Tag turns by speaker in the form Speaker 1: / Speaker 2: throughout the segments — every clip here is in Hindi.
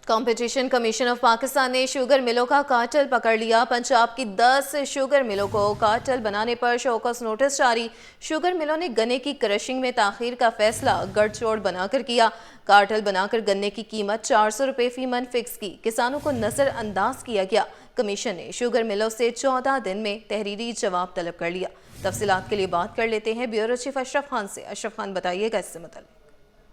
Speaker 1: कंपटीशन कमीशन ऑफ पाकिस्तान ने शुगर मिलों का कार्टेल पकड़ लिया। पंजाब की 10 शुगर मिलों को कार्टेल बनाने पर शोकस नोटिस जारी। शुगर मिलों ने गन्ने की क्रशिंग में ताखीर का फैसला गठजोड़ बनाकर किया। कार्टेल बनाकर गन्ने की कीमत 400 रुपये फी मन फिक्स की। किसानों को नजरअंदाज किया गया। कमीशन ने शुगर मिलों से 14 दिन में तहरीरी जवाब तलब कर लिया। तफसीलात के लिए बात कर लेते हैं ब्यूरो चीफ अशरफ खान से। अशरफ खान, बताइएगा इससे मतलब।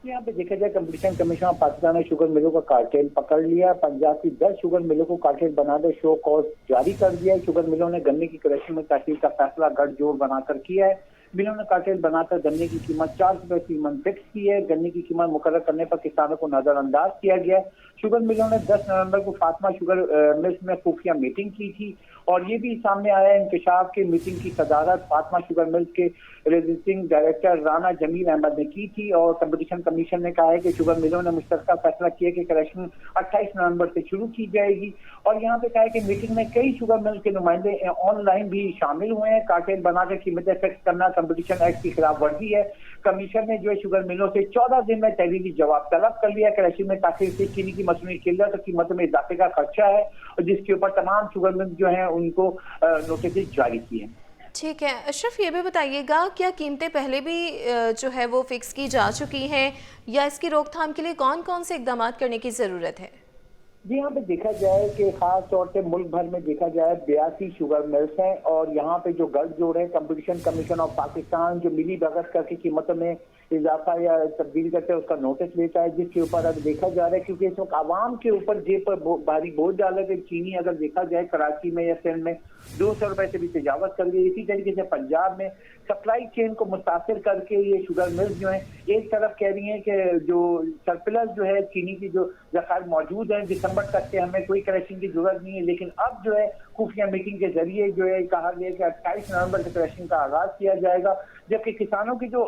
Speaker 2: यहाँ पे देखा जाए कंपटीशन कमीशन ऑफ पाकिस्तान ने शुगर मिलों का कार्टेल पकड़ लिया। पंजाब की 10 शुगर मिलों को कार्टेल बनाकर शो कॉज जारी कर दिया है। शुगर मिलों ने गन्ने की क्रशिंग में ताखीर का फैसला गठजोड़ बनाकर किया है। मिलों ने कार्टेल बनाकर गन्ने की कीमत 400 रुपये फी मन फिक्स की है। गन्ने की कीमत मुकर्रर करने पर किसानों को नजरअंदाज किया गया है। शुगर मिलों ने 10 नवंबर को फातिमा शुगर मिल्स में खुफिया मीटिंग की थी और ये भी सामने आया इंकशाफ की मीटिंग की सदारत फातिमा शुगर मिल्स के रजिस्ट्रिंग डायरेक्टर राना जमील अहमद ने की थी और कंपटीशन कमीशन ने कहा है कि शुगर मिलों ने मुश्तरका फैसला किया कि क्रशिंग 28 नवंबर से शुरू की जाएगी। और यहाँ पे कहा है कि मीटिंग में कई शुगर मिल के नुमाइंदे ऑनलाइन भी शामिल हुए हैं। कार्टेल बनाकर कीमतें फिक्स करना कंपटीशन एक्ट की खिलाफ वर्जी है। कमीशन ने जो है शुगर मिलों से 14 दिन में तहरीरी जवाब तलब कर लिया। क्रशिंग में ताखीर से चीनी की मसनूई किल्लत और कीमतों में इजाफे का खर्चा है और जिसके ऊपर तमाम शुगर मिल जो है उनको नोटिस जारी किए हैं।
Speaker 1: ठीक है अशरफ, ये भी बताइएगा क्या कीमतें पहले भी जो है वो फिक्स की जा चुकी हैं या इसकी रोकथाम के लिए कौन कौन से इकदाम करने की ज़रूरत है?
Speaker 2: जी, यहाँ पे देखा जाए कि खास तौर से मुल्क भर में देखा जाए 82 शुगर मिल्स हैं और यहाँ पे जो गठजोड़ है कंपटीशन कमीशन ऑफ पाकिस्तान जो मिली भगत करके कीमतों में इजाफा या तब्दील करते हैं उसका नोटिस लेता है, जिसके ऊपर अब देखा जा रहा है क्योंकि इस वक्त आवाम के ऊपर जेब पर भारी बोझ डाला है। चीनी अगर देखा जाए कराची में या सिंध में 200 रुपए से भी तजावत कर गई। इसी तरीके से पंजाब में सप्लाई चेन को मुतासिर करके ये शुगर मिल्स जो है एक तरफ कह रही है कि जो सरप्लस जो है चीनी की जो जखायर मौजूद है दिसंबर तक के हमें कोई क्रशिंग की जरूरत नहीं है, लेकिन अब जो है खुफिया मीटिंग के जरिए जो है कहा गया कि 28 नवंबर से क्रशिंग का आगाज किया जाएगा। जबकि किसानों की जो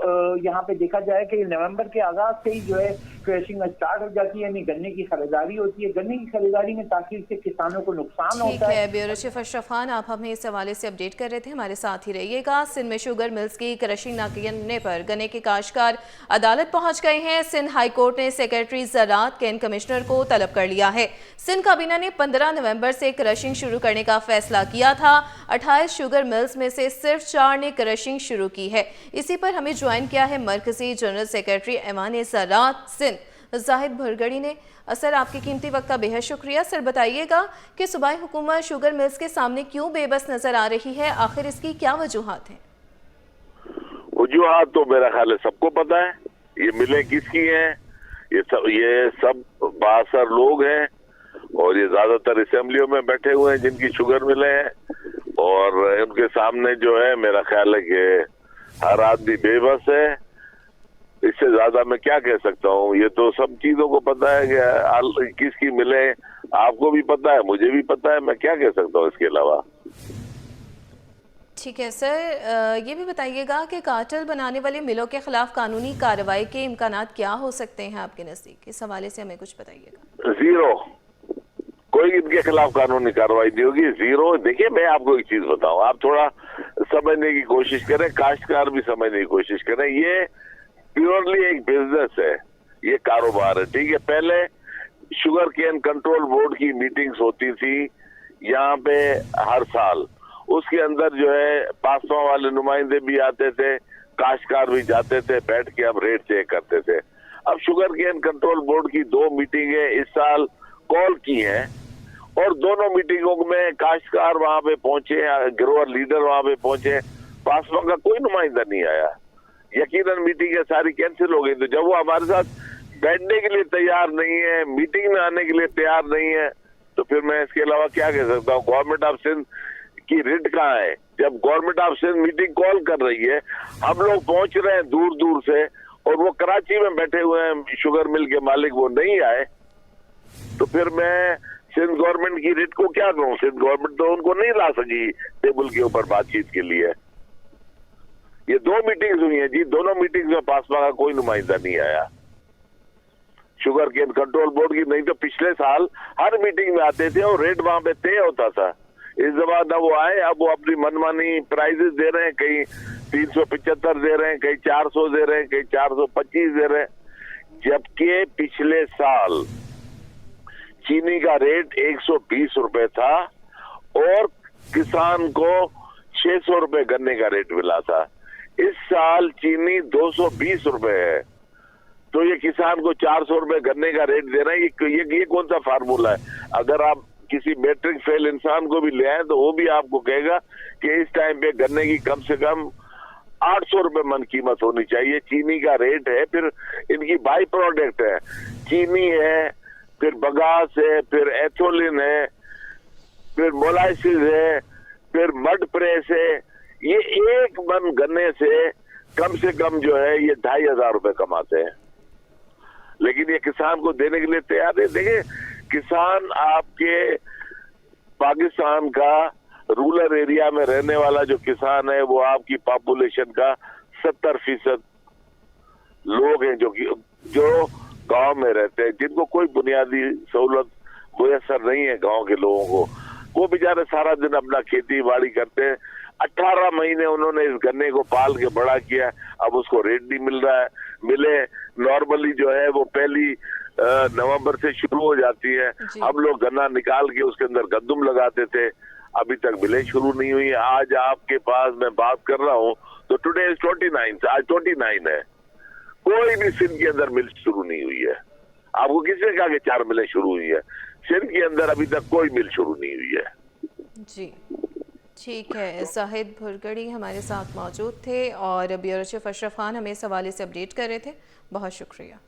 Speaker 2: यहाँ पे देखा जाए कि नवंबर के आगाज से ही जो है क्रशिंग स्टार्ट हो जाती है, यानी गन्ने की खरीदारी होती है। गन्ने की खरीदारी में ताखीर से किसानों को नुकसान होता है।
Speaker 1: ब्यूरो चीफ अशरफ खान, आप हमें इस हवाले से अपडेट कर रहे थे, हमारे साथ ही रहिएगा। सिंध में शुगर मिल्स की क्रशिंग न करने पर गन्ने के काश्तकार अदालत पहुंच गए हैं। सिंध हाई कोर्ट ने सेक्रेटरी ज़राअत कैन कमिश्नर को तलब कर लिया है। सिंध काबीना ने 15 नवंबर से क्रशिंग शुरू करने का फैसला किया था। 28 शुगर मिल्स में से सिर्फ 4 ने क्रशिंग शुरू की है। इसी पर हमें ज्वाइन किया है मरकजी जनरल सेक्रेटरी ऐवान ज़राअत सिंध जाहिद भरगड़ी ने। सर, आपके कीमती वक्त का बेहद शुक्रिया। सर, बताइएगा कि सूबाई हुकूमत शुगर मिल्स के सामने क्यों बेबस नजर आ रही है, आखिर इसकी क्या वजूहात हैं?
Speaker 3: वजूहात तो मेरा ख्याल है सबको पता है। ये मिलें किसकी हैं, ये सब बासर लोग हैं और ये ज्यादातर असेंबलियों में बैठे हुए हैं जिनकी शुगर मिलें हैं और उनके सामने जो है मेरा ख्याल है कि हर आदमी बेबस है। इससे ज्यादा मैं क्या कह सकता हूँ, ये तो सब चीजों को पता है कि किसकी मिले, आपको भी पता है, मुझे भी पता है, मैं क्या कह सकता हूँ इसके अलावा।
Speaker 1: ठीक है सर, ये भी बताइएगा कि कार्टेल बनाने वाले मिलों के खिलाफ कानूनी कार्रवाई के इम्कानात क्या हो सकते हैं आपके नजदीक? इस हवाले से हमें कुछ बताइएगा।
Speaker 3: जीरो, कोई इनके खिलाफ कानूनी कार्रवाई नहीं होगी, जीरो। देखिए, मैं आपको एक चीज बताऊं, आप थोड़ा समझने की कोशिश करें, काश्तकार भी समझने की कोशिश करें। ये प्योरली एक बिजनेस है, ये कारोबार है, ठीक है। पहले शुगर केन कंट्रोल बोर्ड की मीटिंग्स होती थी यहाँ पे हर साल, उसके अंदर जो है पासवा वाले नुमाइंदे भी आते थे, काश्तकार भी जाते थे, बैठ के अब रेट चेक करते थे। अब शुगर केन कंट्रोल बोर्ड की 2 मीटिंगें इस साल कॉल की हैं और दोनों मीटिंगों में काश्तकार वहां पे पहुंचे, ग्रोअर लीडर वहां पे पहुंचे, पासवा का कोई नुमाइंदा नहीं आया। यकीनन मीटिंगें सारी कैंसिल हो गई। तो जब वो हमारे साथ बैठने के लिए तैयार नहीं है, मीटिंग में आने के लिए तैयार नहीं है, तो फिर मैं इसके अलावा क्या कह सकता हूँ? गवर्नमेंट ऑफ सिंध की रिट कहाँ है? जब government of Sindh meeting call कर रही है, हम लोग पहुंच रहे हैं दूर दूर से और वो कराची में बैठे हुए हैं शुगर मिल के मालिक, वो नहीं आए, तो फिर मैं सिंध गवर्नमेंट की रिट को क्या कहूँ? सिंध गवर्नमेंट तो उनको नहीं ला सकी टेबल के ऊपर बातचीत के लिए। ये 2 मीटिंग्स हुई हैं जी, दोनों मीटिंग्स में पासवा का कोई नुमाइंदा नहीं आया शुगर केन कंट्रोल बोर्ड की। नहीं तो पिछले साल हर मीटिंग में आते थे और रेट वहां पे तय होता था। इस दफा न वो आए, अब वो अपनी मनमानी प्राइजेस दे रहे हैं, कहीं 375 दे रहे हैं, कहीं 400 दे रहे हैं, कहीं 425 दे रहे हैं, जबकि पिछले साल चीनी का रेट 120 रुपए था और किसान को 600 रुपए गन्ने का रेट मिला था। इस साल चीनी 220 रुपए है, तो ये किसान को 400 रुपए गन्ने का रेट देना ये कौन सा फार्मूला है? अगर आप किसी मैट्रिक फेल इंसान को भी ले आए तो वो भी आपको कहेगा कि इस टाइम पे गन्ने की कम से कम 800 रुपए मन कीमत होनी चाहिए। चीनी का रेट है, फिर इनकी बाई प्रोडक्ट है, चीनी है, फिर बगास है, फिर एथोलिन है, फिर मोलाइसिस है, फिर मड प्रेस है। ये एक मन गन्ने से कम जो है ये 2500 रुपए कमाते हैं, लेकिन ये किसान को देने के लिए तैयार है। देखिए, किसान आपके पाकिस्तान का रूरल एरिया में रहने वाला जो किसान है वो आपकी पॉपुलेशन का 70% लोग हैं जो गांव में रहते हैं, जिनको कोई बुनियादी सहूलत मुयसर नहीं है। गांव के लोगों को वो बेचारे सारा दिन अपना खेती बाड़ी करते हैं। 18 महीने उन्होंने इस गन्ने को पाल के बड़ा किया, अब उसको रेट नहीं मिल रहा है। मिले नॉर्मली जो है वो पहली नवंबर से शुरू हो जाती है। अब लोग गन्ना निकाल के उसके अंदर गंदुम लगाते थे, अभी तक मिलें शुरू नहीं हुई। आज आपके पास मैं बात कर रहा हूँ तो टुडे इज 29, आज 29 है, कोई भी सिंध के अंदर मिल शुरू नहीं हुई है। आपको किसने कहा कि 4 मिलें शुरू हुई है? सिंध के अंदर अभी तक कोई मिल शुरू नहीं हुई है।
Speaker 1: जी ठीक है, जाहिद भुरगड़ी हमारे साथ मौजूद थे और ब्यूरो चीफ अशरफ खान हमें इस हवाले से अपडेट कर रहे थे। बहुत शुक्रिया।